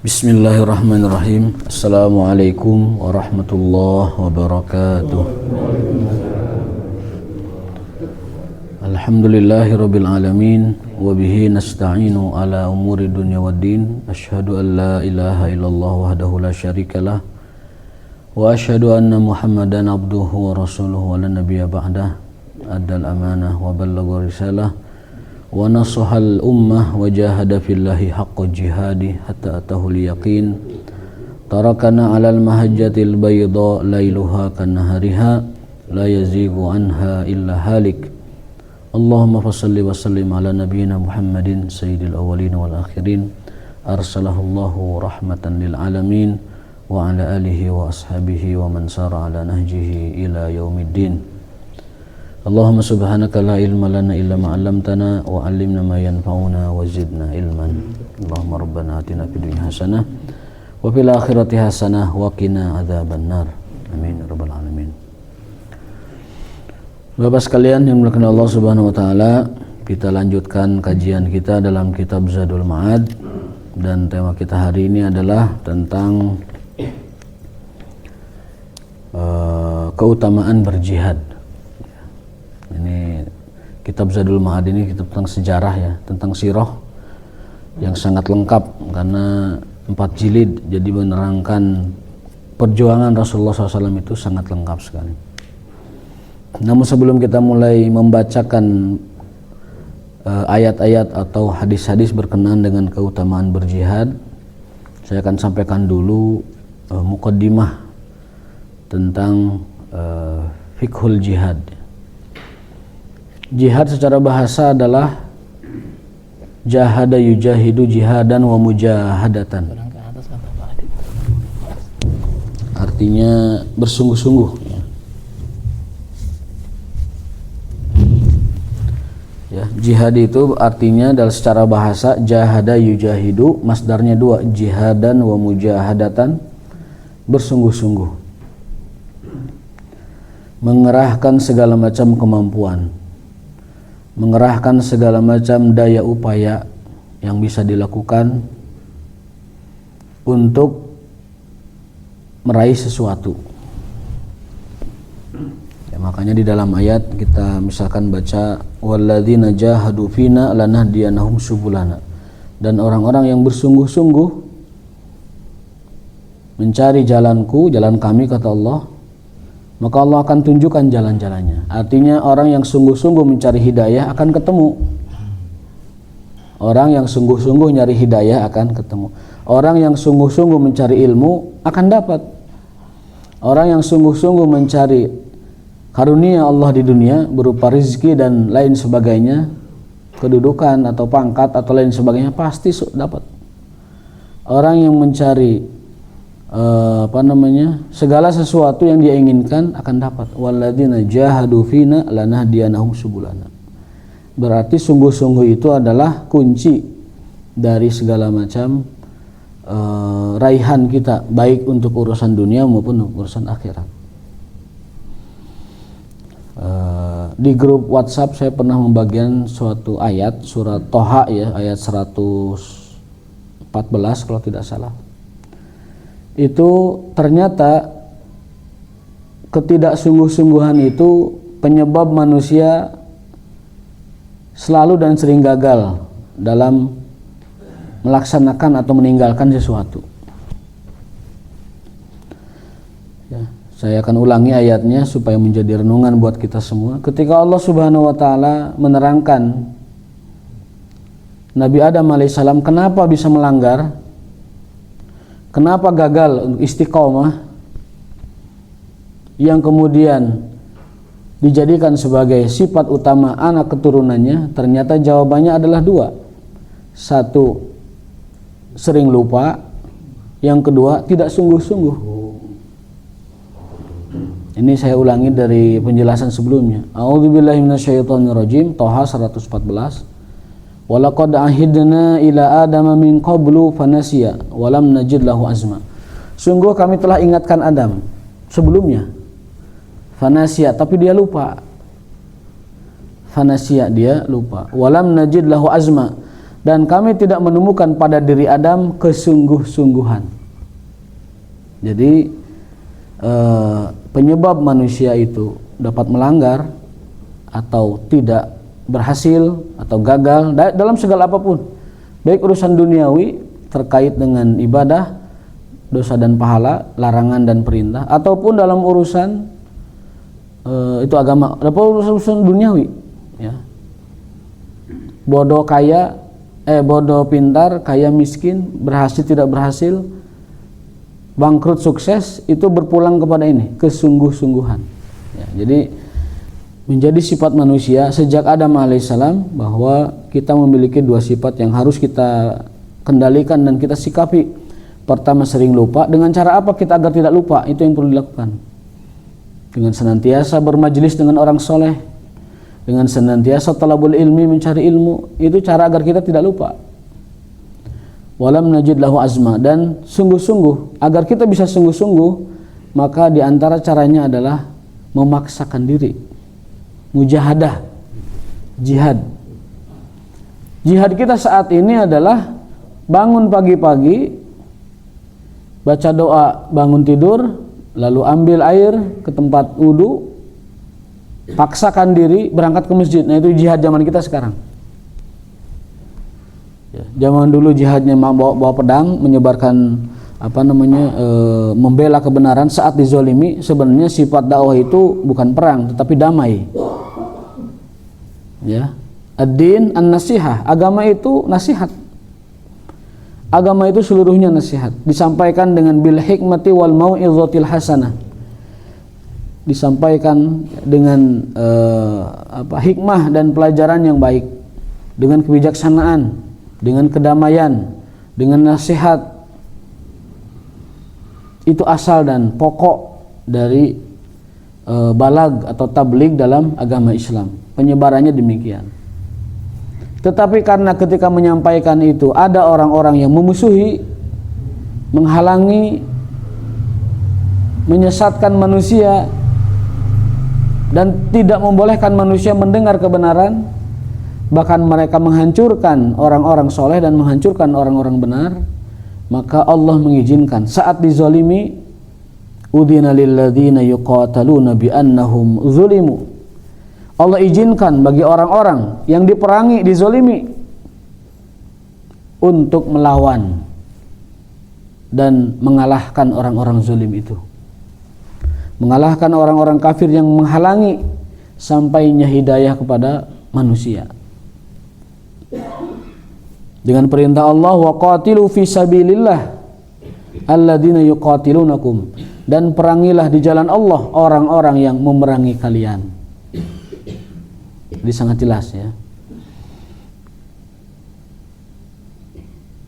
Bismillahirrahmanirrahim. Assalamualaikum warahmatullahi wabarakatuh. Alhamdulillahirabbil alamin wa bihi nasta'inu ala umuri dunya waddin. Asyhadu an la ilaha illallah wahdahu la syarikalah wa asyhadu anna Muhammadan abduhu wa rasuluhu wa la nabiyya ba'dah. Addal amanah wa ballagha risalah wa nasahal ummah wa jahada fillahi haqqa jihadi hatta atahul yaqin. Tarakana alal mahajjatil bayda lailuha kanahariha la yazigu anha illa halik. Allahumma fassalli wa sallim ala nabiyyina Muhammadin sayyidil awwalin wal akhirin arsalahullahu rahmatan lil alamin wa ala alihi wa ashabihi wa man sara ala nahjihi ila yaumiddin. Allahumma subhanaka la ilma lana illa ma 'allamtana wa 'allimna ma yanfa'una wa zidna ilman. Allahumma rabbana atina fid dunya hasanah wa fil akhirati hasanah wa qina adzabannar. Amin ya rabbal alamin. Bapak sekalian yang dimuliakan Allah Subhanahu wa taala, kita lanjutkan kajian kita dalam kitab Zadul Ma'ad dan tema kita hari ini adalah tentang keutamaan berjihad. Ini kitab Zadul Ma'ad ini kitab tentang sejarah ya, tentang sirah yang sangat lengkap karena 4 jilid, jadi menerangkan perjuangan Rasulullah SAW itu sangat lengkap sekali. Namun sebelum kita mulai membacakan ayat-ayat atau hadis-hadis berkenaan dengan keutamaan berjihad, saya akan sampaikan dulu muqaddimah tentang fiqhul jihad. Jihad secara bahasa adalah jahada yujahidu jihadan wa mujahadatan. Artinya bersungguh-sungguh. Ya, jihad itu artinya dalam secara bahasa jahada yujahidu, masdarnya 2, jihadan wa mujahadatan, bersungguh-sungguh. Mengerahkan segala macam kemampuan, mengerahkan segala macam daya upaya yang bisa dilakukan untuk meraih sesuatu. Ya, makanya di dalam ayat kita misalkan baca walladzina jahadu fina lanahdiyanahum subulana, dan orang-orang yang bersungguh-sungguh mencari jalanku, jalan kami, kata Allah, maka Allah akan tunjukkan jalan-jalannya. Artinya orang yang sungguh-sungguh mencari hidayah akan ketemu. Orang yang sungguh-sungguh nyari hidayah akan ketemu. Orang yang sungguh-sungguh mencari ilmu akan dapat. Orang yang sungguh-sungguh mencari karunia Allah di dunia berupa rezeki dan lain sebagainya, kedudukan atau pangkat atau lain sebagainya, pasti dapat. Orang yang mencari segala sesuatu yang dia inginkan akan dapat. Walladzina jahadu fina lanahdiyanahum subulana. Berarti sungguh-sungguh itu adalah kunci dari segala macam raihan kita, baik untuk urusan dunia maupun urusan akhirat. Di grup WhatsApp saya pernah membagikan suatu ayat surat Toha ya, ayat 114 kalau tidak salah. Itu ternyata ketidaksungguh-sungguhan itu penyebab manusia selalu dan sering gagal dalam melaksanakan atau meninggalkan sesuatu. Ya, saya akan ulangi ayatnya supaya menjadi renungan buat kita semua. Ketika Allah Subhanahu wa taala menerangkan Nabi Adam alaihissalam kenapa bisa melanggar, kenapa gagal untuk istiqomah, yang kemudian dijadikan sebagai sifat utama anak keturunannya, ternyata jawabannya adalah 2. 1, sering lupa. Yang kedua, tidak sungguh-sungguh. Ini saya ulangi dari penjelasan sebelumnya. A'udzubillahi minasyaitonirrajim, Toha 114. Walaqad ahidna ila adama min qablu fanasiya walam najid lahu azma. Sungguh kami telah ingatkan Adam sebelumnya, fanasiya, tapi dia lupa. Fanasiya, dia lupa. Walam najid lahu azma, dan kami tidak menemukan pada diri Adam kesungguh-sungguhan. Jadi penyebab manusia itu dapat melanggar atau tidak berhasil atau gagal dalam segala apapun, baik urusan duniawi terkait dengan ibadah, dosa dan pahala, larangan dan perintah, ataupun dalam urusan itu agama, dalam urusan duniawi, ya. Bodoh kaya, bodoh pintar, kaya miskin, berhasil tidak berhasil, bangkrut sukses, itu berpulang kepada ini, kesungguh-sungguhan. Ya, jadi menjadi sifat manusia sejak Adam alaihissalam bahwa kita memiliki dua sifat yang harus kita kendalikan dan kita sikapi. Pertama, sering lupa. Dengan cara apa kita agar tidak lupa? Itu yang perlu dilakukan. Dengan senantiasa bermajelis dengan orang soleh, dengan senantiasa talabul ilmi, mencari ilmu. Itu cara agar kita tidak lupa. Walam najid lahu azma, dan sungguh-sungguh, agar kita bisa sungguh-sungguh, maka diantara caranya adalah memaksakan diri, mujahadah, jihad. Jihad kita saat ini adalah bangun pagi-pagi, baca doa bangun tidur, lalu ambil air ke tempat wudu, paksakan diri berangkat ke masjid. Nah, itu jihad zaman kita sekarang. Ya, zaman dulu jihadnya bawa pedang, menyebarkan membela kebenaran saat dizolimi. Sebenarnya sifat dakwah itu bukan perang tetapi damai. Ya, ad-din an-nasihah, agama itu nasihat. Agama itu seluruhnya nasihat, disampaikan dengan bil hikmati wal mau'izatil hasanah, disampaikan dengan hikmah dan pelajaran yang baik, dengan kebijaksanaan, dengan kedamaian, dengan nasihat. Itu asal dan pokok dari balag atau tabligh dalam agama Islam. Penyebarannya demikian. Tetapi karena ketika menyampaikan itu ada orang-orang yang memusuhi, menghalangi, menyesatkan manusia, dan tidak membolehkan manusia mendengar kebenaran, bahkan mereka menghancurkan orang-orang soleh dan menghancurkan orang-orang benar, maka Allah mengizinkan saat dizalimi, udhina lilladzina yuqataluna bi annahum zulimu. Allah izinkan bagi orang-orang yang diperangi, dizalimi, untuk melawan dan mengalahkan orang-orang zalim itu, mengalahkan orang-orang kafir yang menghalangi sampainya hidayah kepada manusia. Dengan perintah Allah, wa qatilu fi sabilillah alladzina yuqatilunakum, dan perangilah di jalan Allah orang-orang yang memerangi kalian. Jadi sangat jelas, ya.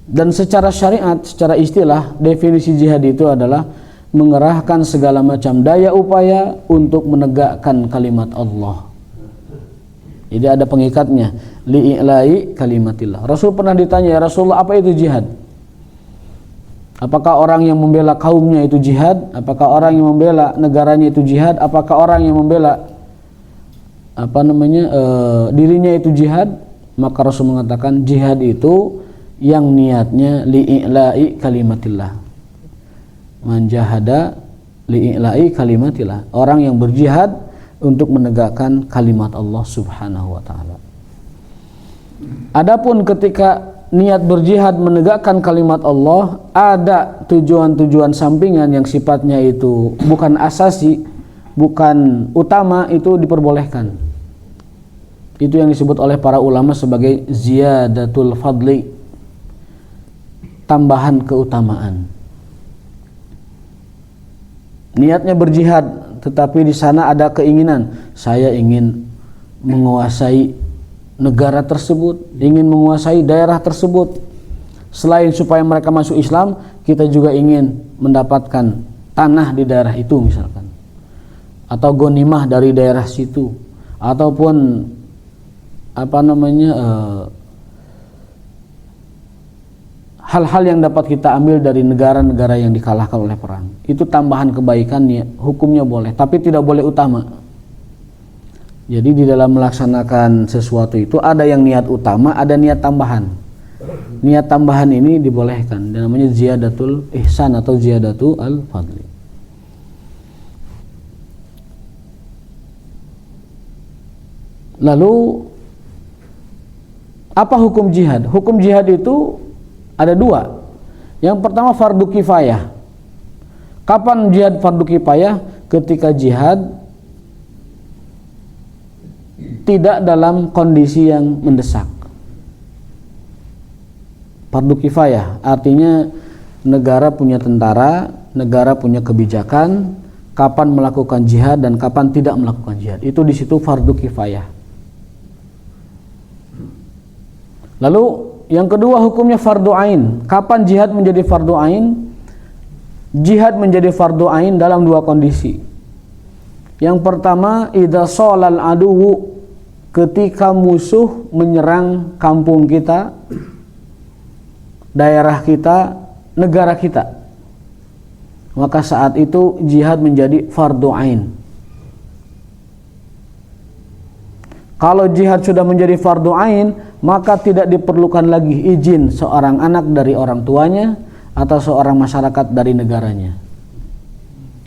Dan secara syariat, secara istilah, definisi jihad itu adalah mengerahkan segala macam daya upaya untuk menegakkan kalimat Allah. Jadi ada pengikatnya, li'i'la'i kalimatillah. Rasul pernah ditanya, ya Rasulullah, apa itu jihad? Apakah orang yang membela kaumnya itu jihad? Apakah orang yang membela negaranya itu jihad? Apakah orang yang membela dirinya itu jihad? Maka Rasul mengatakan jihad itu yang niatnya li'i'la'i kalimatillah. Man jahada li'i'la'i kalimatillah, orang yang berjihad untuk menegakkan kalimat Allah Subhanahu wa taala. Adapun ketika niat berjihad menegakkan kalimat Allah, ada tujuan-tujuan sampingan yang sifatnya itu bukan asasi, bukan utama, itu diperbolehkan. Itu yang disebut oleh para ulama sebagai ziyadatul fadli, tambahan keutamaan. Niatnya berjihad, tetapi di sana ada keinginan, saya ingin menguasai negara tersebut, ingin menguasai daerah tersebut. Selain supaya mereka masuk Islam, kita juga ingin mendapatkan tanah di daerah itu misalkan, atau ghanimah dari daerah situ, ataupun hal-hal yang dapat kita ambil dari negara-negara yang dikalahkan oleh perang. Itu tambahan kebaikan, ya, hukumnya boleh, tapi tidak boleh utama. Jadi di dalam melaksanakan sesuatu itu ada yang niat utama, ada niat tambahan. niat tambahan ini dibolehkan, dan namanya ziyadatul ihsan atau ziyadatul al-fadli. Lalu apa hukum jihad? Hukum jihad itu ada dua. Yang pertama fardu kifayah. Kapan jihad fardu kifayah? Ketika jihad tidak dalam kondisi yang mendesak. Fardu kifayah artinya negara punya tentara, negara punya kebijakan kapan melakukan jihad dan kapan tidak melakukan jihad. Itu di situ fardu kifayah. Lalu yang kedua hukumnya fardu ain. Kapan jihad menjadi fardu ain? Jihad menjadi fardu ain dalam dua kondisi. Yang pertama, idza shalal aduwu, ketika musuh menyerang kampung kita, daerah kita, negara kita. Maka saat itu jihad menjadi fardu ain. Kalau jihad sudah menjadi fardu ain, maka tidak diperlukan lagi izin seorang anak dari orang tuanya atau seorang masyarakat dari negaranya.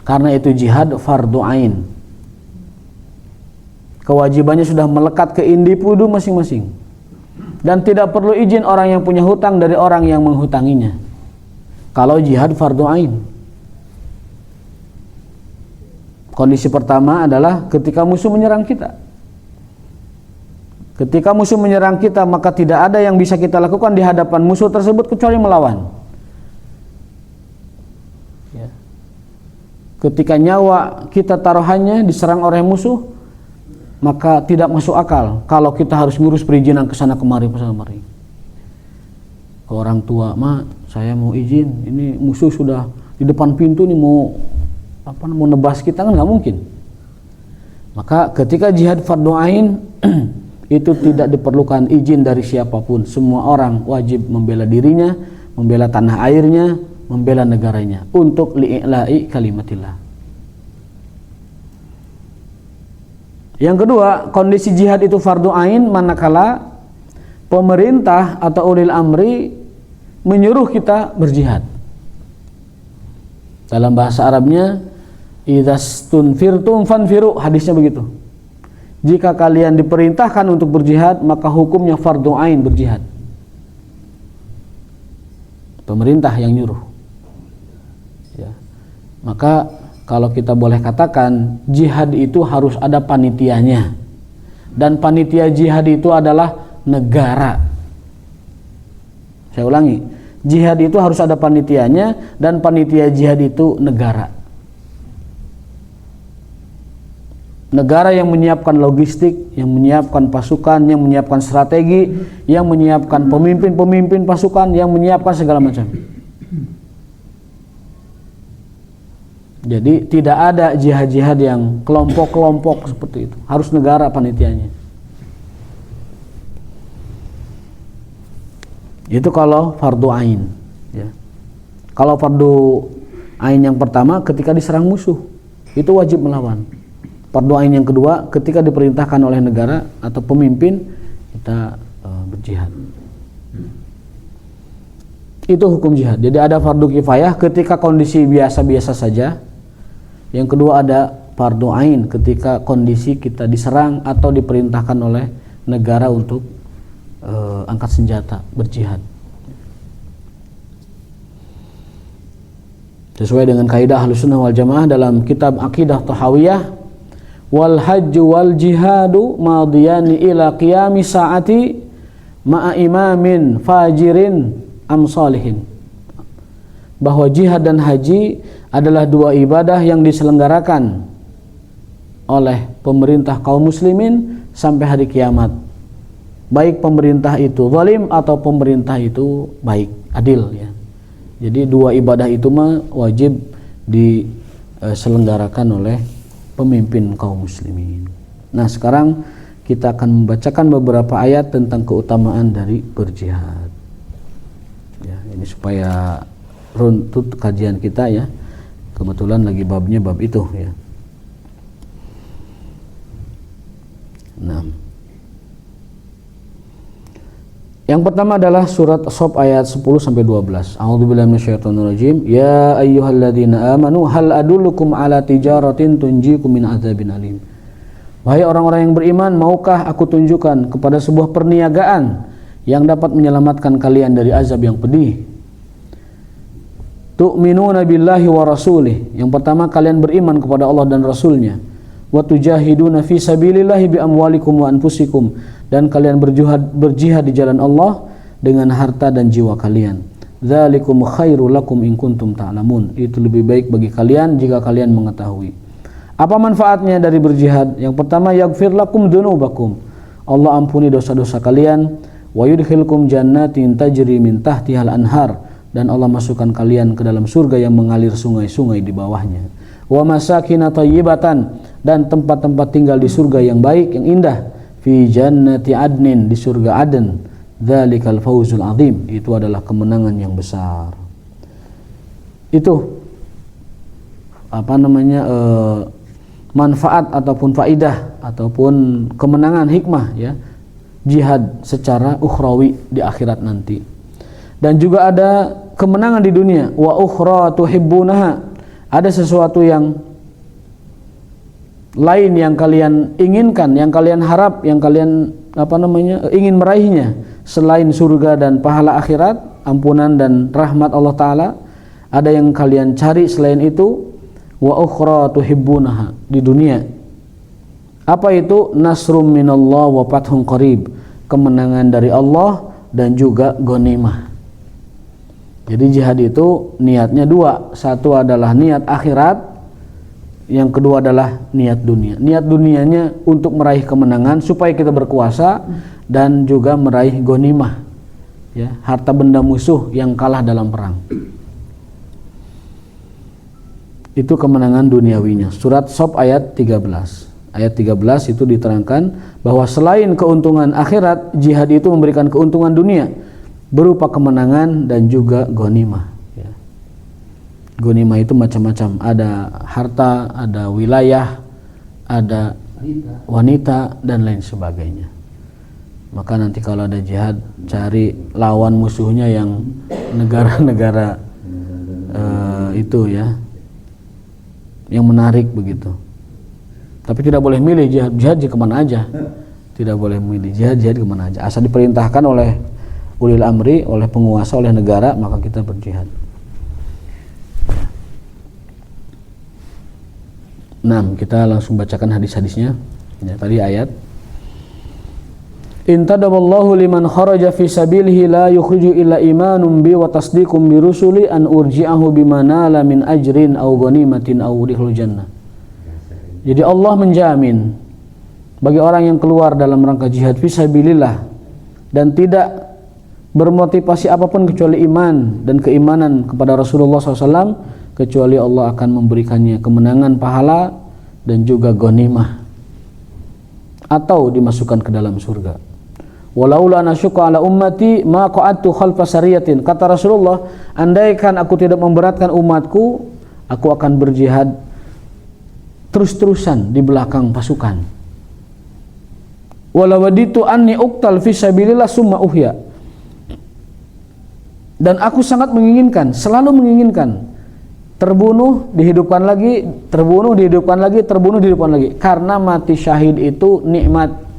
Karena itu jihad fardu ain. Kewajibannya sudah melekat ke individu masing-masing. Dan tidak perlu izin orang yang punya hutang dari orang yang menghutanginya. Kalau jihad fardu ain. Kondisi pertama adalah ketika musuh menyerang kita. Ketika musuh menyerang kita, maka tidak ada yang bisa kita lakukan di hadapan musuh tersebut kecuali melawan. Ya. Ketika nyawa kita taruhannya diserang oleh musuh, maka tidak masuk akal kalau kita harus ngurus perizinan ke sana kemari, ke orang tua, "Ma, saya mau izin, ini musuh sudah di depan pintu nih, mau nebas kita," kan nggak mungkin. Maka ketika jihad fardu ain itu tidak diperlukan izin dari siapapun. Semua orang wajib membela dirinya, membela tanah airnya, membela negaranya untuk li'i'la'i kalimatillah. Yang kedua, kondisi jihad itu fardu ain manakala pemerintah atau ulil amri menyuruh kita berjihad. Dalam bahasa Arabnya, idzastunfirtum fanfiru, hadisnya begitu. Jika kalian diperintahkan untuk berjihad, maka hukumnya fardu ain berjihad. Pemerintah yang nyuruh. Ya. Maka kalau kita boleh katakan, jihad itu harus ada panitianya. Dan panitia jihad itu adalah negara. Saya ulangi, jihad itu harus ada panitianya, dan panitia jihad itu negara. Negara yang menyiapkan logistik, yang menyiapkan pasukan, yang menyiapkan strategi, yang menyiapkan pemimpin-pemimpin pasukan, yang menyiapkan segala macam. Jadi tidak ada jihad-jihad yang kelompok-kelompok seperti itu. Harus negara panitianya. Itu kalau fardu ain. Ya. Kalau fardu ain yang pertama ketika diserang musuh, itu wajib melawan. Fardu ain yang kedua ketika diperintahkan oleh negara atau pemimpin, kita berjihad. Itu hukum jihad. Jadi ada fardu kifayah ketika kondisi biasa-biasa saja. Yang kedua ada fardu ain ketika kondisi kita diserang atau diperintahkan oleh negara untuk angkat senjata, berjihad. Sesuai dengan kaidah Ahlussunnah wal Jamaah dalam kitab Aqidah Tahawiyah, wal hajju wal jihadu madiyani ila qiyami saati ma'a imamin fajirin am salihin. Bahwa jihad dan haji adalah dua ibadah yang diselenggarakan oleh pemerintah kaum muslimin sampai hari kiamat. Baik pemerintah itu zalim atau pemerintah itu baik, adil ya. Jadi dua ibadah itu mah wajib diselenggarakan oleh pemimpin kaum muslimin. Nah, sekarang kita akan membacakan beberapa ayat tentang keutamaan dari berjihad. Ya, ini supaya runtut kajian kita ya. Kebetulan lagi babnya bab itu ya. 6. Yang pertama adalah surat Shaf ayat 10 sampai 12. A'udzubillahi minasyaitonirrajim. Ya ayyuhalladzina amanu hal adullukum ala tijaratin tunjikum min adzabin alim. Wahai orang-orang yang beriman, maukah aku tunjukkan kepada sebuah perniagaan yang dapat menyelamatkan kalian dari azab yang pedih? Tu'minuna billahi wa rasulih. Yang pertama, kalian beriman kepada Allah dan Rasulnya. Wa tujahiduna fi sabilillahi bi amwalikum wa anfusikum, dan kalian berjihad di jalan Allah dengan harta dan jiwa kalian. Dzalikum khairul lakum in kuntum ta'lamun. Itu lebih baik bagi kalian jika kalian mengetahui. Apa manfaatnya dari berjihad? Yang pertama, yaghfir lakum dzunubakum. Allah ampuni dosa-dosa kalian. Wa yudkhilkum jannatin tajri min tahtihal anhar, dan Allah masukkan kalian ke dalam surga yang mengalir sungai-sungai di bawahnya. Wa masakin thayyibatan, dan tempat-tempat tinggal di surga yang baik, yang indah. Fi jannati adnin, di surga Aden. Dzalikal fawzul azim, itu adalah kemenangan yang besar. Itu manfaat ataupun faidah ataupun kemenangan hikmah ya, jihad secara ukhrawi di akhirat nanti. Dan juga ada kemenangan di dunia. Wa ukhra tuhibbunaha, ada sesuatu yang lain yang kalian inginkan, yang kalian harap, yang kalian ingin meraihnya selain surga dan pahala akhirat, ampunan dan rahmat Allah Ta'ala. Ada yang kalian cari selain itu. Wa ukhra tuhibbunaha, di dunia. Apa itu? Nasrum minallah wa fathun qarib, kemenangan dari Allah dan juga ghanimah. Jadi jihad itu niatnya dua. Satu adalah niat akhirat, yang kedua adalah niat dunia. Niat dunianya untuk meraih kemenangan supaya kita berkuasa, dan juga meraih ghanimah ya, harta benda musuh yang kalah dalam perang. Itu kemenangan duniawinya. Surat Shaf ayat 13. Ayat 13 itu diterangkan bahwa selain keuntungan akhirat, jihad itu memberikan keuntungan dunia berupa kemenangan dan juga ghanimah ya. Ghanimah itu macam-macam, ada harta, ada wilayah, ada wanita dan lain sebagainya. Maka nanti kalau ada jihad, cari lawan musuhnya yang negara-negara itu ya, yang menarik begitu. Tapi tidak boleh milih jihad kemana aja. Tidak boleh milih jihad kemana aja. Asal diperintahkan oleh ulil amri, oleh penguasa, oleh negara, maka kita berjihad. Nah, kita langsung bacakan hadis-hadisnya. Ya, tadi ayat. Intadaballahu liman kharaja fi sabilihi la yukhriju illa imanun bi wa tasdiqum bi rusuli an urji'ahu bima nala min ajrin aw ghanimatin aw udkhilul jannah. Jadi Allah menjamin bagi orang yang keluar dalam rangka jihad fi sabilillah dan tidak bermotivasi apapun kecuali iman dan keimanan kepada Rasulullah SAW, kecuali Allah akan memberikannya kemenangan, pahala dan juga ghanimah, atau dimasukkan ke dalam surga. Walaula nasyqa ala ummati ma qa'adtu khalfa sariyatin, kata Rasulullah, andaikan aku tidak memberatkan umatku, aku akan berjihad terus-terusan di belakang pasukan. Wala waditu anni uqtal fi sabilillah summa uhya, dan aku sangat menginginkan, selalu menginginkan terbunuh, dihidupkan lagi, terbunuh, dihidupkan lagi, terbunuh, dihidupkan lagi. Karena mati syahid itu nikmat.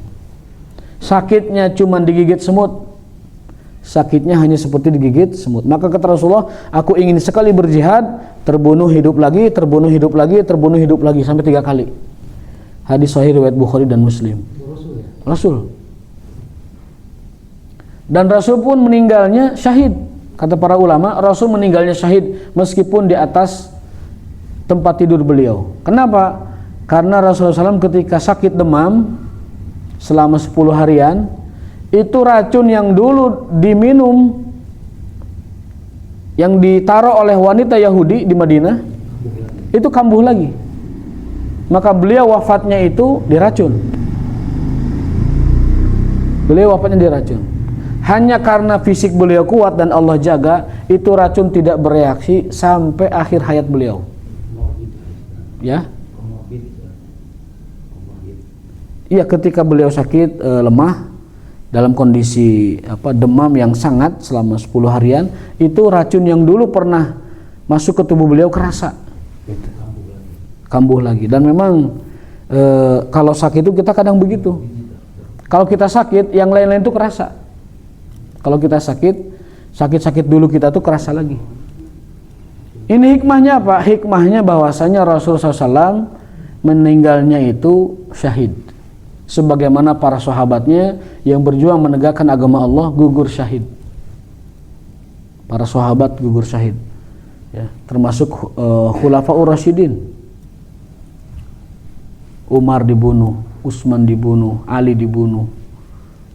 Sakitnya cuma digigit semut. Sakitnya hanya seperti digigit semut. Maka kata Rasulullah, aku ingin sekali berjihad, terbunuh hidup lagi, terbunuh hidup lagi, terbunuh hidup lagi, sampai 3 kali. Hadis sahih riwayat Bukhari dan Muslim. Rasul. Dan Rasul pun meninggalnya syahid. Kata para ulama, Rasul meninggalnya syahid meskipun di atas tempat tidur beliau. Kenapa? Karena Rasulullah SAW ketika sakit demam selama 10 harian, itu racun yang dulu diminum, yang ditaruh oleh wanita Yahudi di Madinah, itu kambuh lagi. Maka beliau wafatnya itu diracun. Beliau wafatnya diracun. Hanya karena fisik beliau kuat dan Allah jaga, itu racun tidak bereaksi sampai akhir hayat beliau. Ya. Iya, ketika beliau sakit lemah, dalam kondisi demam yang sangat selama 10 harian, itu racun yang dulu pernah masuk ke tubuh beliau kerasa kambuh lagi. Dan memang kalau sakit itu kita kadang begitu. Kalau kita sakit, yang lain-lain itu kerasa. Kalau kita sakit dulu kita tuh kerasa lagi. Ini hikmahnya apa? Hikmahnya bahwasanya Rasulullah SAW meninggalnya itu syahid. Sebagaimana para sahabatnya yang berjuang menegakkan agama Allah gugur syahid. Para sahabat gugur syahid. Ya, termasuk Khulafaur Rasyidin. Umar dibunuh, Utsman dibunuh, Ali dibunuh,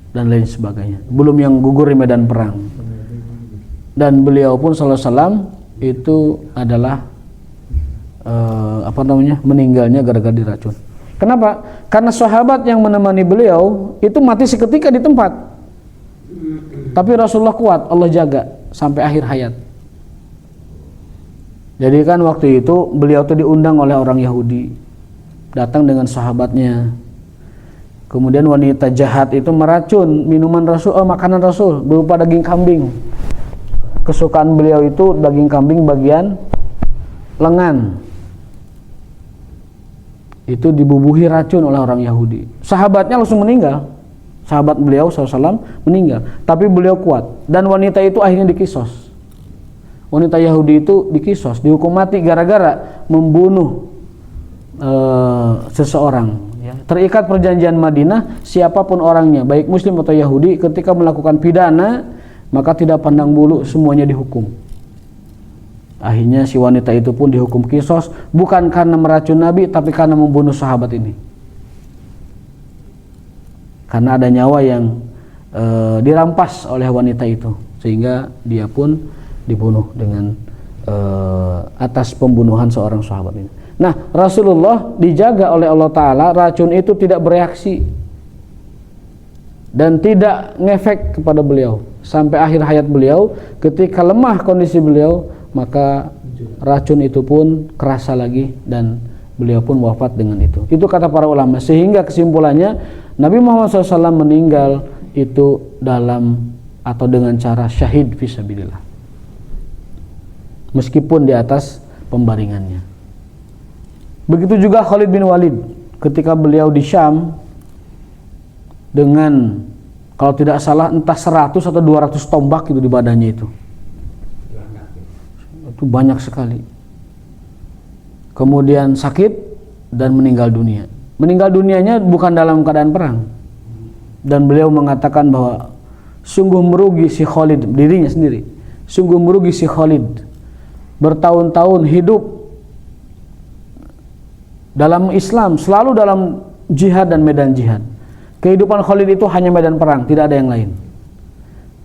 dan lain sebagainya. Belum yang gugur di medan perang. Dan beliau pun sallallahu alaihi wasallam itu adalah meninggalnya gara-gara diracun. Kenapa? Karena sahabat yang menemani beliau itu mati seketika di tempat. Tapi Rasulullah kuat, Allah jaga sampai akhir hayat. Jadi kan waktu itu beliau tuh diundang oleh orang Yahudi, datang dengan sahabatnya. Kemudian wanita jahat itu meracun minuman Rasul, makanan Rasul berupa daging kambing. Kesukaan beliau itu daging kambing bagian lengan. Itu dibubuhi racun oleh orang Yahudi. Sahabatnya langsung meninggal. Sahabat beliau SAW meninggal. Tapi beliau kuat. Dan wanita itu akhirnya dikisos. Wanita Yahudi itu dikisos, dihukum mati gara-gara membunuh seseorang. Ya. Terikat perjanjian Madinah, siapapun orangnya, baik Muslim atau Yahudi, ketika melakukan pidana, maka tidak pandang bulu, semuanya dihukum. Akhirnya si wanita itu pun dihukum kisos, bukan karena meracun Nabi, tapi karena membunuh sahabat ini. Karena ada nyawa yang dirampas oleh wanita itu, sehingga dia pun dibunuh dengan atas pembunuhan seorang sahabat ini. Nah, Rasulullah dijaga oleh Allah Ta'ala, racun itu tidak bereaksi dan tidak ngefek kepada beliau sampai akhir hayat beliau. Ketika lemah kondisi beliau, maka racun itu pun kerasa lagi dan beliau pun wafat dengan itu. Itu kata para ulama. Sehingga kesimpulannya Nabi Muhammad SAW meninggal itu dalam atau dengan cara syahid fisabilillah, meskipun di atas pembaringannya. Begitu juga Khalid bin Walid ketika beliau di Syam dengan, kalau tidak salah, entah 100 atau 200 tombak itu di badannya itu banyak sekali. Kemudian sakit dan meninggal dunia. Meninggal dunianya bukan dalam keadaan perang. Dan beliau mengatakan bahwa sungguh merugi si Khalid, dirinya sendiri, sungguh merugi si Khalid, bertahun-tahun hidup dalam Islam, selalu dalam jihad dan medan jihad. Kehidupan Khalid itu hanya medan perang, tidak ada yang lain.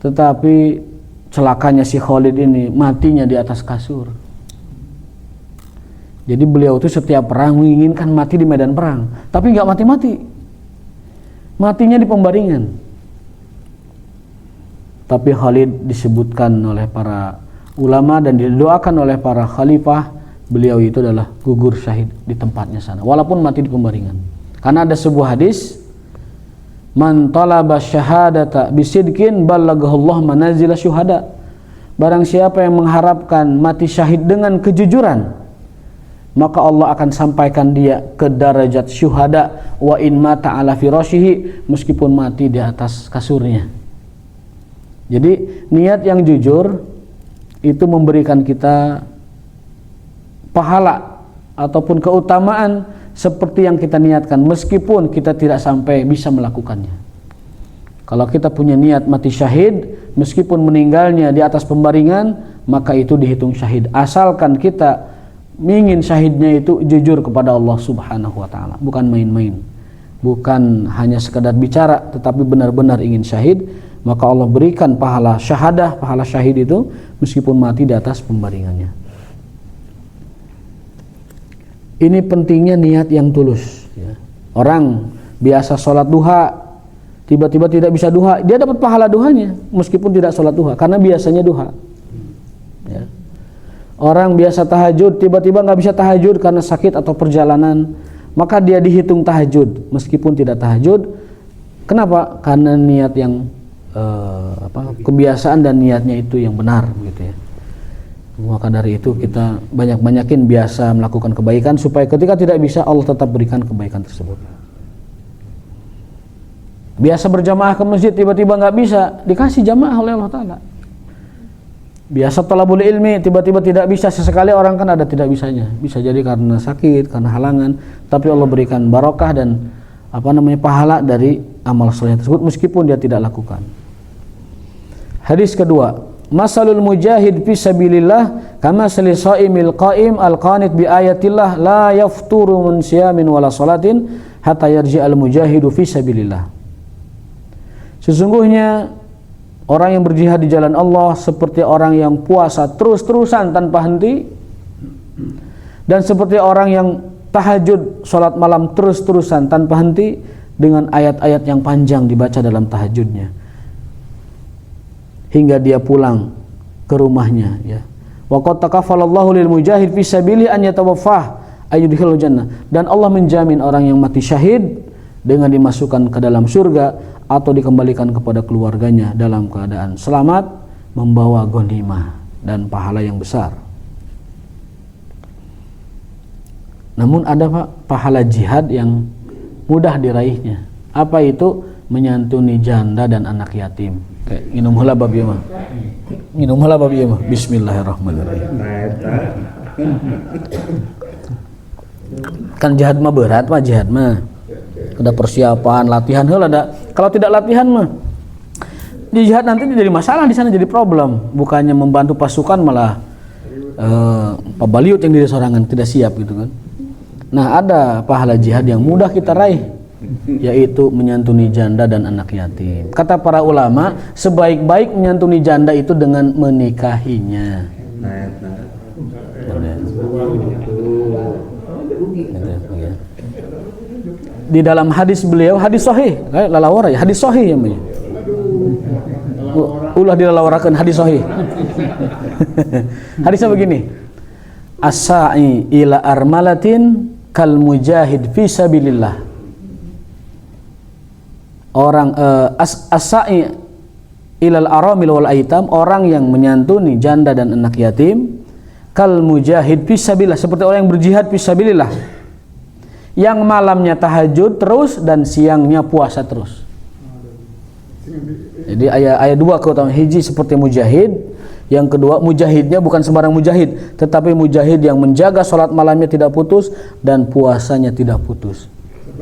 Tetapi celakanya si Khalid ini matinya di atas kasur. Jadi beliau itu setiap perang menginginkan mati di medan perang, tapi nggak mati-mati, matinya di pembaringan. Tapi Khalid disebutkan oleh para ulama dan didoakan oleh para khalifah, beliau itu adalah gugur syahid di tempatnya sana, walaupun mati di pembaringan. Karena ada sebuah hadis, man talaba syahadata bisidqin ballagahullah manazila syuhada. Barang siapa yang mengharapkan mati syahid dengan kejujuran, maka Allah akan sampaikan dia ke derajat syuhada, wa in mata ala firashihi, meskipun mati di atas kasurnya. Jadi niat yang jujur itu memberikan kita pahala ataupun keutamaan seperti yang kita niatkan, meskipun kita tidak sampai bisa melakukannya. Kalau kita punya niat mati syahid, meskipun meninggalnya di atas pembaringan, maka itu dihitung syahid, asalkan kita ingin syahidnya itu jujur kepada Allah Subhanahu wa Ta'ala, bukan main-main, bukan hanya sekedar bicara, tetapi benar-benar ingin syahid, maka Allah berikan pahala syahadah, pahala syahid itu meskipun mati di atas pembaringannya. Ini pentingnya niat yang tulus. Orang biasa sholat duha, tiba-tiba tidak bisa duha, dia dapat pahala duhanya meskipun tidak sholat duha, karena biasanya duha. Ya. Orang biasa tahajud, tiba-tiba nggak bisa tahajud karena sakit atau perjalanan, maka dia dihitung tahajud meskipun tidak tahajud, Kenapa? Karena niat yang kebiasaan dan niatnya itu yang benar gitu ya. Maka dari itu kita banyak-banyakin biasa melakukan kebaikan supaya ketika tidak bisa Allah tetap berikan kebaikan tersebut. Biasa berjamaah ke masjid tiba-tiba nggak bisa, dikasih jamaah oleh Allah Ta'ala. Biasa thalabul ilmi tiba-tiba tidak bisa, sesekali orang kan ada tidak bisanya, bisa jadi karena sakit, karena halangan, tapi Allah berikan barokah dan pahala dari amal soleh tersebut meskipun dia tidak lakukan. Hadis kedua, masalul mujahid fi sabilillah kama salisaimil qaim alqanit bi ayatillah la yafturu min siyamin wala salatin hatta yarji'al mujahidu fi sabilillah. Sesungguhnya orang yang berjihad di jalan Allah seperti orang yang puasa terus-terusan tanpa henti, dan seperti orang yang tahajud salat malam terus-terusan tanpa henti dengan ayat-ayat yang panjang dibaca dalam tahajudnya hingga dia pulang ke rumahnya ya. Wa qad takaffalallahu lil mujahid fi sabili an yatawaffah ayyudkhilul jannah, dan Allah menjamin orang yang mati syahid dengan dimasukkan ke dalam surga atau dikembalikan kepada keluarganya dalam keadaan selamat membawa ghanimah dan pahala yang besar. Namun ada Pak pahala jihad yang mudah diraihnya. Apa itu? Menyantuni janda dan anak yatim. Kayak minum heula babi mah. Minum heula babi mah. Bismillahirrahmanirrahim. Kan jihad mah berat Pak, jihad mah. Ada persiapan, latihan heula ada. Kalau tidak latihan mah di jihad nanti jadi masalah, di sana jadi problem. Bukannya membantu pasukan malah pabaliut yang diri sorangan tidak siap gitu kan. Nah, ada pahala jihad yang mudah kita raih, yaitu menyantuni janda dan anak yatim. Kata para ulama, sebaik-baik menyantuni janda itu dengan menikahinya. Di dalam hadis beliau, hadis sahih, lalawara ya, hadis sahih ya. Ulah dilalawarakeun hadis sahih. Hadisnya begini. As-sa'i ila armalatin kal mujahid fi sabilillah. Orang as-sa'i ilal aramil wal aitam, orang yang menyantuni janda dan anak yatim, kal mujahid fi sabilillah, seperti orang yang berjihad fi sabilillah, yang malamnya tahajud terus dan siangnya puasa terus. Jadi ayat 2 keutamaan hiji seperti mujahid, yang kedua mujahidnya bukan sembarang mujahid, tetapi mujahid yang menjaga sholat malamnya tidak putus dan puasanya tidak putus.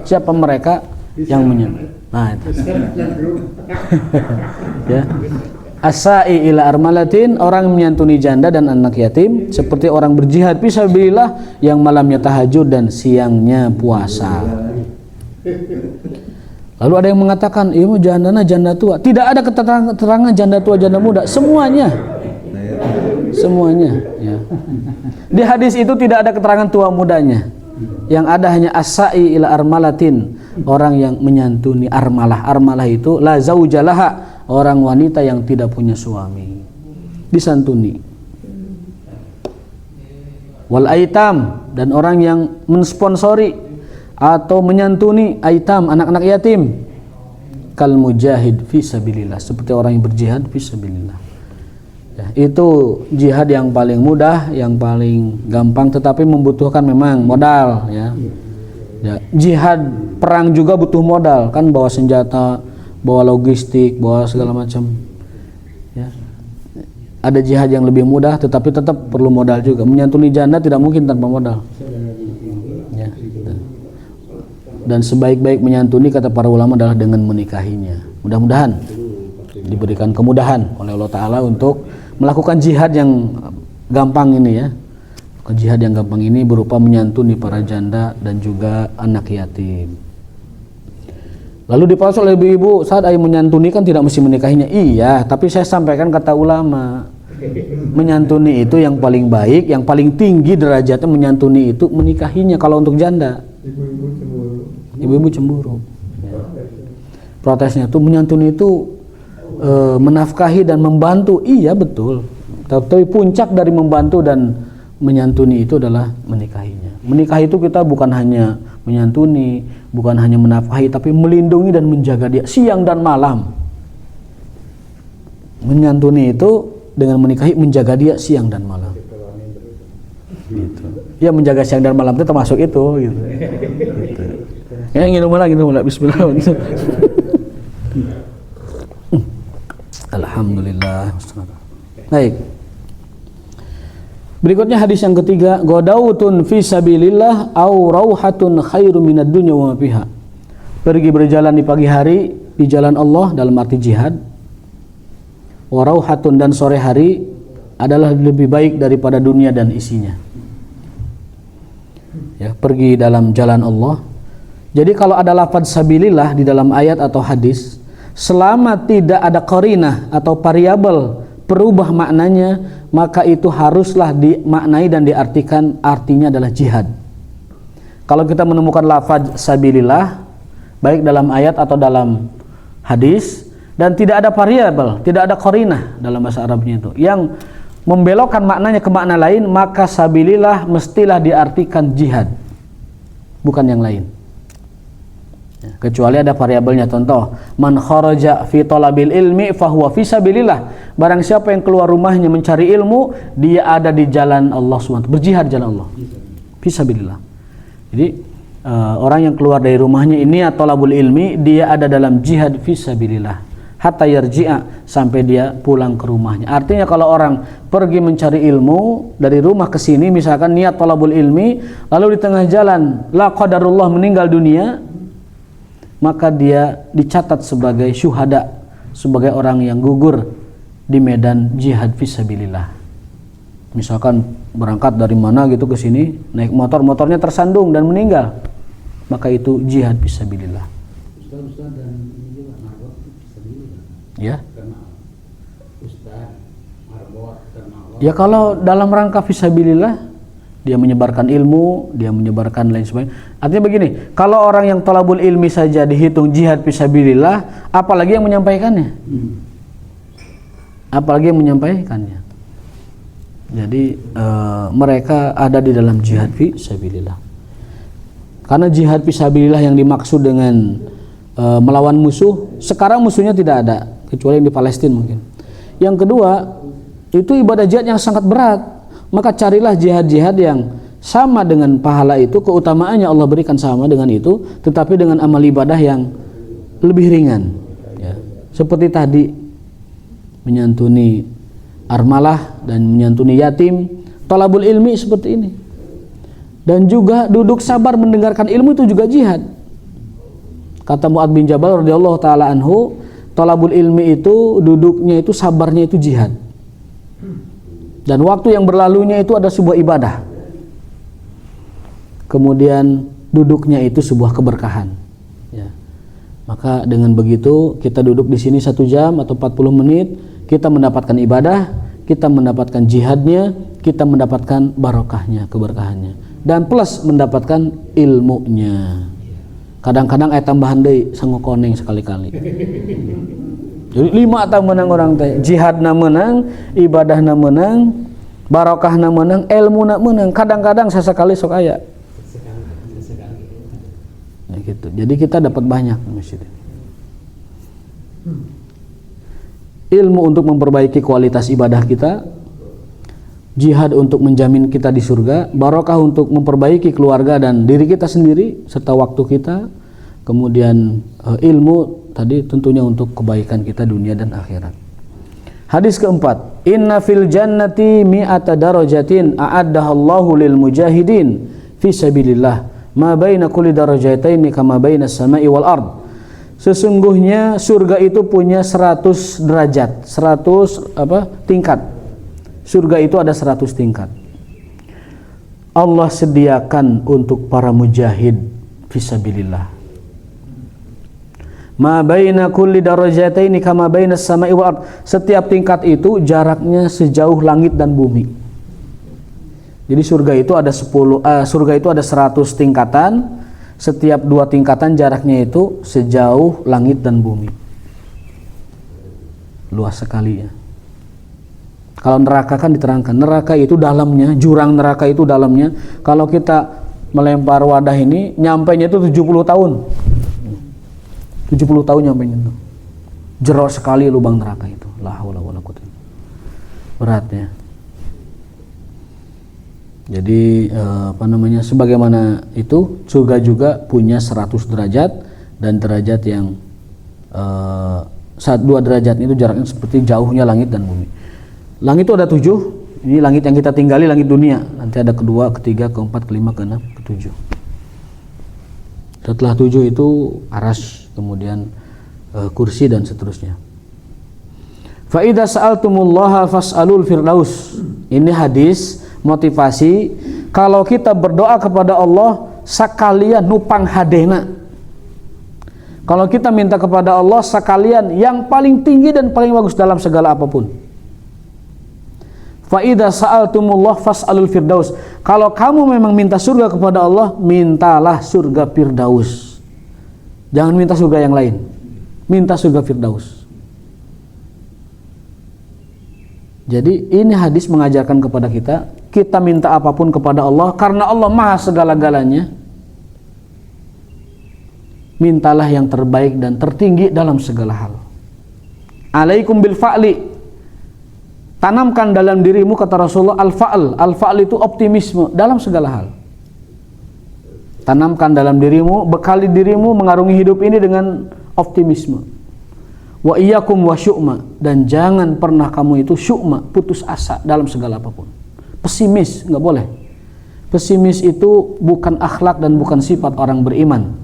Siapa mereka? Yang menyantuni. Nah itu. Ya. As-sa'i ila armalatin, orang menyantuni janda dan anak yatim, seperti orang berjihad fisabilillah yang malamnya tahajud dan siangnya puasa. Lalu ada yang mengatakan, "Iya janda tua." Tidak ada keterangan janda tua, janda muda, semuanya. Semuanya, ya. Di hadis itu tidak ada keterangan tua mudanya. Yang ada hanya as-sa'i ila armalatin, orang yang menyantuni armalah. Armalah itu la zaujalaha, orang wanita yang tidak punya suami, disantuni. Wal aitam, dan orang yang mensponsori atau menyantuni aitam, anak-anak yatim. Kal mujahid fi sabilillah, seperti orang yang berjihad fi sabilillah. Ya, itu jihad yang paling mudah, yang paling gampang, tetapi membutuhkan memang modal ya. Ya, jihad perang juga butuh modal, kan bawa senjata, bawa logistik, bawa segala macam. Ya. Ada jihad yang lebih mudah, tetapi tetap perlu modal juga. Menyantuni janda tidak mungkin tanpa modal. Ya. Dan sebaik-baik menyantuni kata para ulama adalah dengan menikahinya. Mudah-mudahan diberikan kemudahan oleh Allah Ta'ala untuk melakukan jihad yang gampang ini ya. Jihad yang gampang ini berupa menyantuni para janda dan juga anak yatim. Lalu dipaus oleh ibu-ibu, saat ayah menyantuni kan tidak mesti menikahinya. Iya, tapi saya sampaikan kata ulama, menyantuni itu yang paling baik, yang paling tinggi derajatnya menyantuni itu menikahinya. Kalau untuk janda, ibu-ibu cemburu. Ya. Protesnya tuh menyantuni itu menafkahi dan membantu. Iya betul, tapi puncak dari membantu dan menyantuni itu adalah menikahinya. Menikah itu kita bukan hanya menyantuni, bukan hanya menafkahi, tapi melindungi dan menjaga dia siang dan malam. Menyantuni itu dengan menikahi, menjaga dia siang dan malam. Gitu. Ya, menjaga siang dan malam itu termasuk itu gitu. Gitu. Ya, nginum lah bismillah gitu. Alhamdulillah. Baik. Berikutnya hadis yang ketiga, godautun fi sabilillah au rauhatun khairum minad dunya wa ma fiha. Pergi berjalan di pagi hari di jalan Allah dalam arti jihad. Wa rauhatun, dan sore hari adalah lebih baik daripada dunia dan isinya. Ya, pergi dalam jalan Allah. Jadi kalau ada lafaz sabilillah di dalam ayat atau hadis, selama tidak ada qarinah atau variabel perubah maknanya, maka itu haruslah dimaknai dan diartikan artinya adalah jihad. Kalau kita menemukan lafaz sabilillah baik dalam ayat atau dalam hadis dan tidak ada variabel, tidak ada qarinah dalam bahasa Arabnya itu yang membelokkan maknanya ke makna lain, maka sabilillah mestilah diartikan jihad, bukan yang lain. Ya, kecuali ada variabelnya. Contoh, man kharaja fi talabil ilmi fahuwa fi sabilillah. Barang siapa yang keluar rumahnya mencari ilmu, dia ada di jalan Allah SWT, berjihad jalan Allah. Fi sabilillah. Jadi orang yang keluar dari rumahnya ini talabul ilmi, dia ada dalam jihad fi sabilillah. Hatta yarji'a, sampai dia pulang ke rumahnya. Artinya kalau orang pergi mencari ilmu dari rumah ke sini, misalkan niat talabul ilmi, lalu di tengah jalan la qadarullah meninggal dunia, maka dia dicatat sebagai syuhada, sebagai orang yang gugur di medan jihad fisabilillah. Misalkan berangkat dari mana gitu ke sini, naik motor, motornya tersandung dan meninggal, maka itu jihad fisabilillah. Ustaz dan ini juga marbot fisabilillah. Ya. Ustaz marbot karena Allah. Ya kalau dalam rangka fisabilillah, dia menyebarkan ilmu, dia menyebarkan lain sebagainya. Artinya begini, kalau orang yang talabul ilmi saja dihitung jihad fisabilillah, apalagi yang menyampaikannya? Apalagi yang menyampaikannya? Jadi mereka ada di dalam jihad fisabilillah. Karena jihad fisabilillah yang dimaksud dengan melawan musuh, sekarang musuhnya tidak ada, kecuali yang di Palestina mungkin. Yang kedua, itu ibadah jihad yang sangat berat. Maka carilah jihad-jihad yang sama dengan pahala itu, keutamaannya Allah berikan sama dengan itu, tetapi dengan amal ibadah yang lebih ringan. Ya. Seperti tadi, menyantuni armalah dan menyantuni yatim, talabul ilmi seperti ini. Dan juga duduk sabar mendengarkan ilmu itu juga jihad. Kata Mu'adz bin Jabal radhiyallahu taala anhu, talabul ilmi itu duduknya itu, sabarnya itu jihad. Dan waktu yang berlalunya itu ada sebuah ibadah. Kemudian duduknya itu sebuah keberkahan. Ya. Maka dengan begitu kita duduk di sini 1 jam atau 40 menit, kita mendapatkan ibadah, kita mendapatkan jihadnya, kita mendapatkan barokahnya, keberkahannya, dan plus mendapatkan ilmunya. Kadang-kadang ayat tambahan deui sanggup koneng sekali-kali. Jadi 5 atau menang orang teh, jihadna menang, ibadahna menang, barokahna menang, ilmuna menang. Kadang-kadang sesekali sok aya. Nah, gitu. Jadi kita dapat banyak di masjid ini. Ilmu untuk memperbaiki kualitas ibadah kita, jihad untuk menjamin kita di surga, barokah untuk memperbaiki keluarga dan diri kita sendiri serta waktu kita, kemudian ilmu tadi tentunya untuk kebaikan kita dunia dan akhirat. Hadis keempat, inna fil jannati mi'ata darajatin a'addahallahu lil mujahidin fi sabilillah ma baina kulli darajataini kama baina as-sama'i wal ard. Sesungguhnya surga itu punya 100 derajat, 100 tingkat. Surga itu ada 100 tingkat. Allah sediakan untuk para mujahid fi sabilillah. Ma baina kulli darajataini kama baina as-sama'i wal ard. Setiap tingkat itu jaraknya sejauh langit dan bumi. Jadi surga itu ada 100 tingkatan. Setiap 2 tingkatan jaraknya itu sejauh langit dan bumi. Luas sekali ya. Kalau neraka kan diterangkan, neraka itu dalamnya, jurang neraka itu dalamnya. Kalau kita melempar wadah ini, nyampainya itu 70 tahun. 70 tahun nyampainya itu. Jerok sekali lubang neraka itu. La haula wala quwwata. Beratnya. Jadi sebagaimana itu surga juga punya 100 derajat dan derajat yang 2 derajat itu jaraknya seperti jauhnya langit dan bumi. Langit itu ada 7. Ini langit yang kita tinggali, langit dunia. Nanti ada kedua, ketiga, keempat, kelima, keenam, ketujuh. Setelah 7 itu arsy, kemudian kursi dan seterusnya. Fa idza sa'altumullaha fas'alul firdaus. Ini hadis motivasi, kalau kita berdoa kepada Allah sekalian nupang hadena. Kalau kita minta kepada Allah sekalian yang paling tinggi dan paling bagus dalam segala apapun. Fa idza sa'altumullah fas'alul firdaus. Kalau kamu memang minta surga kepada Allah, mintalah surga firdaus. Jangan minta surga yang lain. Minta surga firdaus. Jadi ini hadis mengajarkan kepada kita minta apapun kepada Allah karena Allah Maha segala-galanya. Mintalah yang terbaik dan tertinggi dalam segala hal. Alaikum bil fa'li. Tanamkan dalam dirimu, kata Rasulullah, al-fa'l. Al-fa'l itu optimisme dalam segala hal. Tanamkan dalam dirimu, bekali dirimu mengarungi hidup ini dengan optimisme. Wa iyyakum wa syu'ma, dan jangan pernah kamu itu syu'ma, putus asa dalam segala apapun. Pesimis, enggak boleh. Pesimis itu bukan akhlak dan bukan sifat orang beriman.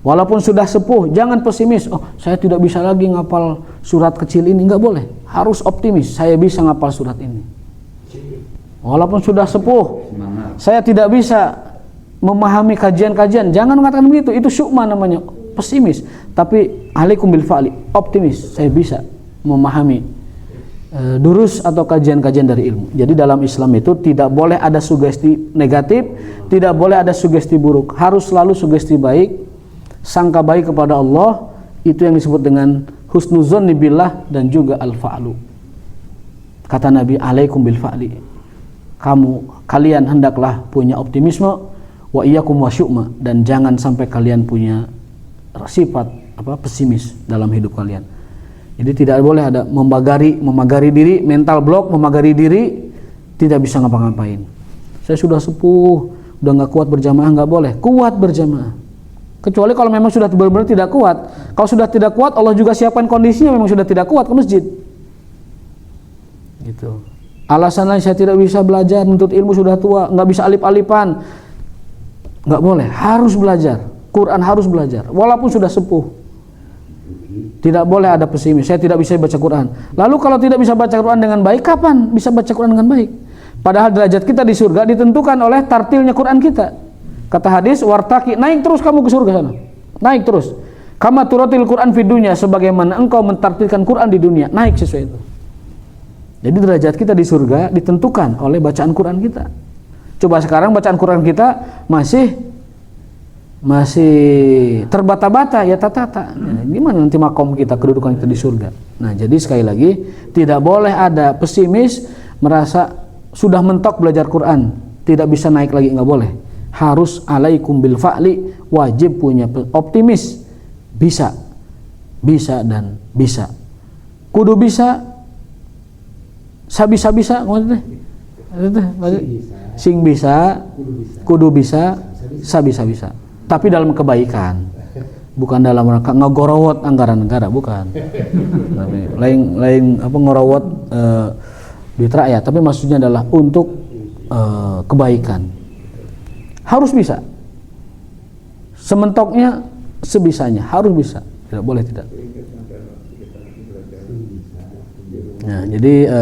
Walaupun sudah sepuh, jangan pesimis. Oh, saya tidak bisa lagi ngapal surat kecil ini, enggak boleh. Harus optimis, saya bisa ngapal surat ini. Walaupun sudah sepuh, saya tidak bisa memahami kajian-kajian, jangan mengatakan begitu. Itu syu'ma namanya, pesimis. Tapi alaikum bil fa'li, optimis, saya bisa memahami durus atau kajian-kajian dari ilmu. Jadi dalam Islam itu tidak boleh ada sugesti negatif, tidak boleh ada sugesti buruk. Harus selalu sugesti baik, sangka baik kepada Allah. Itu yang disebut dengan husnuzonni billah dan juga al-fa'lu. Kata Nabi, alaikum bil fa'li. Kalian hendaklah punya optimisme, wa iyyakum wa syu'ma, dan jangan sampai kalian punya sifat pesimis dalam hidup kalian. Jadi tidak boleh ada memagari diri, mental block, memagari diri, tidak bisa ngapa-ngapain. Saya sudah sepuh, udah nggak kuat berjamaah, nggak boleh. Kuat berjamaah. Kecuali kalau memang sudah benar-benar tidak kuat. Kalau sudah tidak kuat, Allah juga siapkan kondisinya memang sudah tidak kuat ke masjid. Gitu. Alasannya saya tidak bisa belajar, menuntut ilmu sudah tua, nggak bisa alif-alifan. Nggak boleh, harus belajar. Quran harus belajar, walaupun sudah sepuh. Tidak boleh ada pesimis, saya tidak bisa baca Quran. Lalu kalau tidak bisa baca Quran dengan baik, kapan bisa baca Quran dengan baik? Padahal derajat kita di surga ditentukan oleh tartilnya Quran kita. Kata hadis, wartaki, naik terus kamu ke surga sana. Naik terus. Kama turatil Quran fid dunya, sebagaimana engkau mentartilkan Quran di dunia, naik sesuai itu. Jadi derajat kita di surga ditentukan oleh bacaan Quran kita. Coba sekarang bacaan Quran kita masih terbata-bata, ya tata-tata. Gimana nanti makom kita, kedudukan kita di surga? Nah, jadi sekali lagi tidak boleh ada pesimis merasa sudah mentok belajar Quran, tidak bisa naik lagi, nggak boleh. Harus alaikum bil fa'li, wajib punya optimis, bisa dan bisa. Kudu bisa, sabisa-bisa, sing bisa, kudu bisa, sabisa-bisa. Tapi dalam kebaikan, bukan dalam rangka ngegorowot anggaran negara, bukan. lain ngorowot duit rakyat, tapi maksudnya adalah untuk kebaikan. Harus bisa. Sementoknya, sebisanya, harus bisa. Tidak boleh tidak. Nah, jadi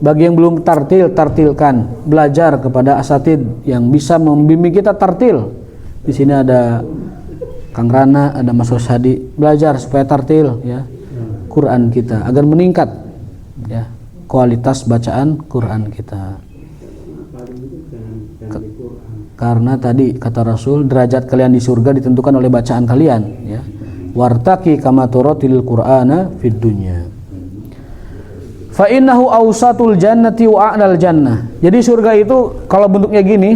bagi yang belum tartilkan, belajar kepada asatid yang bisa membimbing kita tartil. Di sini ada Kang Rana, ada Mas Hadi, belajar supaya tartil ya Quran kita agar meningkat ya kualitas bacaan Quran kita. Karena tadi kata Rasul, derajat kalian di surga ditentukan oleh bacaan kalian ya. Wartaqi kama turatil Qur'ana fid dunya. Fa innahu awsatul jannati wa a'lal jannah. Jadi surga itu kalau bentuknya gini,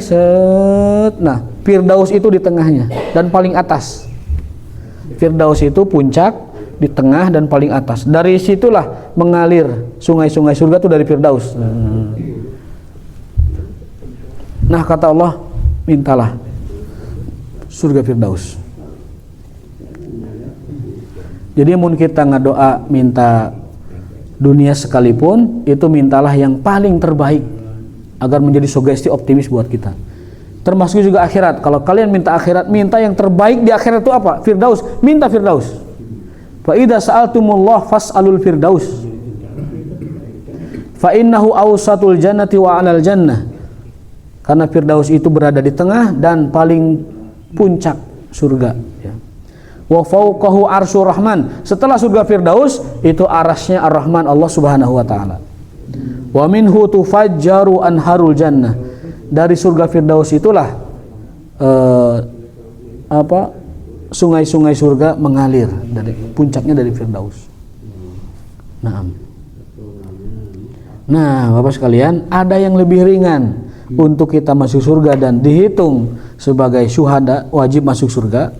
nah, Firdaus itu di tengahnya dan paling atas. Firdaus itu puncak, di tengah dan paling atas. Dari situlah mengalir sungai-sungai surga itu dari Firdaus. Nah, kata Allah, mintalah surga Firdaus. Jadi mun kita ngadoa minta dunia sekalipun, itu mintalah yang paling terbaik agar menjadi sugesti optimis buat kita. Termasuk juga akhirat. Kalau kalian minta akhirat, minta yang terbaik di akhirat itu apa? Firdaus. Minta Firdaus. Fa idza sa'altumullah fas'alul firdaus. Fa innahu awsatul jannati wa 'alal jannah. Karena Firdaus itu berada di tengah dan paling puncak surga, ya. Wa fawqahu arsyur rahman. Setelah surga Firdaus itu arasnya Ar-Rahman, Allah Subhanahu wa taala. Wa minhu tufajjaru anharul jannah. Dari surga Firdaus itulah sungai-sungai surga mengalir, dari puncaknya dari Firdaus. Nah, Bapak sekalian, ada yang lebih ringan untuk kita masuk surga dan dihitung sebagai syuhada, wajib masuk surga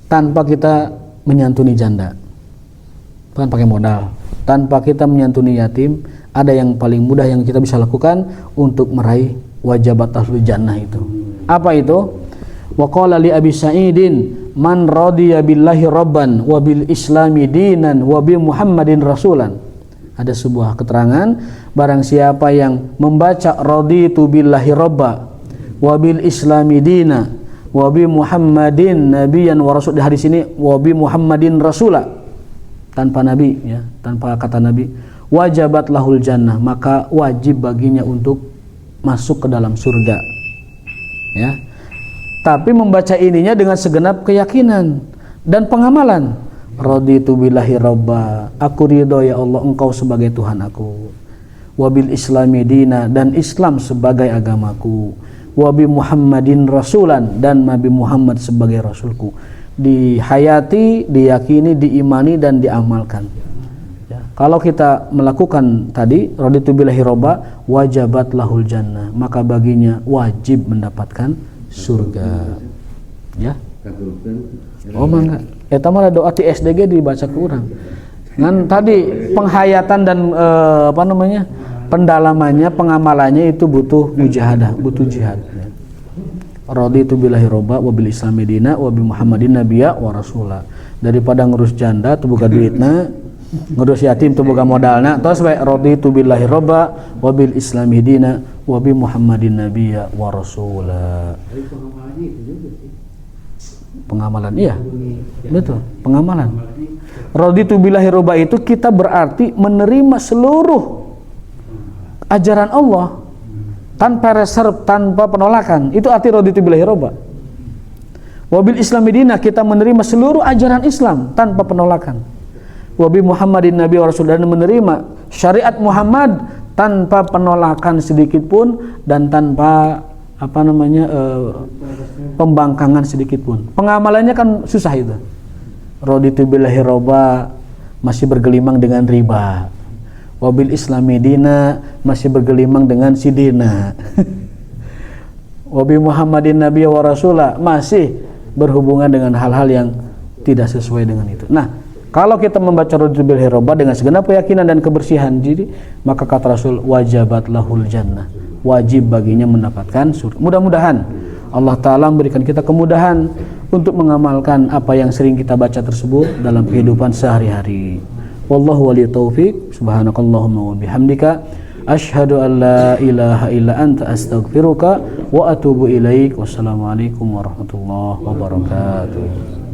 tanpa kita menyantuni janda, bukan pakai modal, tanpa kita menyantuni yatim. Ada yang paling mudah yang kita bisa lakukan untuk meraih wajabatul jannah itu. Apa itu? Wa qala li Abi Sa'idin man radiya billahi rabban wa bil islami dinan wa bi Muhammadin rasulan. Ada sebuah keterangan, barang siapa yang membaca raditu billahi rabba wa bil islami dina wa bi Muhammadin nabiyan wa rasul. Di hadis ini wa bi Muhammadin rasula, tanpa nabi, ya, tanpa kata nabi, wajabat lahul jannah, maka wajib baginya untuk masuk ke dalam surga, ya. Tapi membaca ininya dengan segenap keyakinan dan pengamalan. Raditu billahi rabba, aku ridho ya Allah engkau sebagai Tuhan aku. Wabil islami dina, dan Islam sebagai agamaku. Wabi Muhammadin rasulan, dan Nabi Muhammad sebagai rasulku. Dihayati, diyakini, diimani dan diamalkan. Ya. Kalau kita melakukan tadi raditu billahi rabba, wajabat lahul jannah, maka baginya wajib mendapatkan surga, ya. Oh mangga, eta mah doa ti SDG dibaca ke urang. Ngan tadi penghayatan dan pendalamannya, pengamalannya itu butuh mujahadah, butuh jihad. Raditu billahi rabba wa bil islami dina wa bi Muhammadin nabiyya wa rasula. Daripada ngurus janda teu boga duitna, ngurus yatim teu boga modalna, tos we raditu billahi rabba wa bil islami dina wa bi Muhammadin nabiyya wa rasula. Pengamalan, iya, betul, pengamalan. Raditu billahi rabba itu kita berarti menerima seluruh ajaran Allah tanpa reserve, tanpa penolakan. Itu arti raditu billahi rabba. Wabil islami dina, kita menerima seluruh ajaran Islam tanpa penolakan. Wabi Muhammadin nabi wa rasul, dan menerima syariat Muhammad tanpa penolakan sedikit pun dan tanpa pembangkangan sedikit pun. Pengamalannya kan susah itu. Raditu billahi rabba masih bergelimang dengan riba. Wabil islami dina masih bergelimang dengan sidina. Wabi Muhammadin nabi wa rasula masih berhubungan dengan hal-hal yang tidak sesuai dengan itu. Nah, kalau kita membaca raditu billahi rabba dengan segenap keyakinan dan kebersihan diri, maka kata Rasul, wajabat lahul jannah, wajib baginya mendapatkan surga. Mudah-mudahan Allah Ta'ala memberikan kita kemudahan untuk mengamalkan apa yang sering kita baca tersebut dalam kehidupan sehari-hari. Wallahu waliyut taufiq. Subhanakallahumma wa bihamdika asyhadu an la ilaha illa anta astaghfiruka wa atubu ilaik. Wassalamualaikum warahmatullahi wabarakatuh.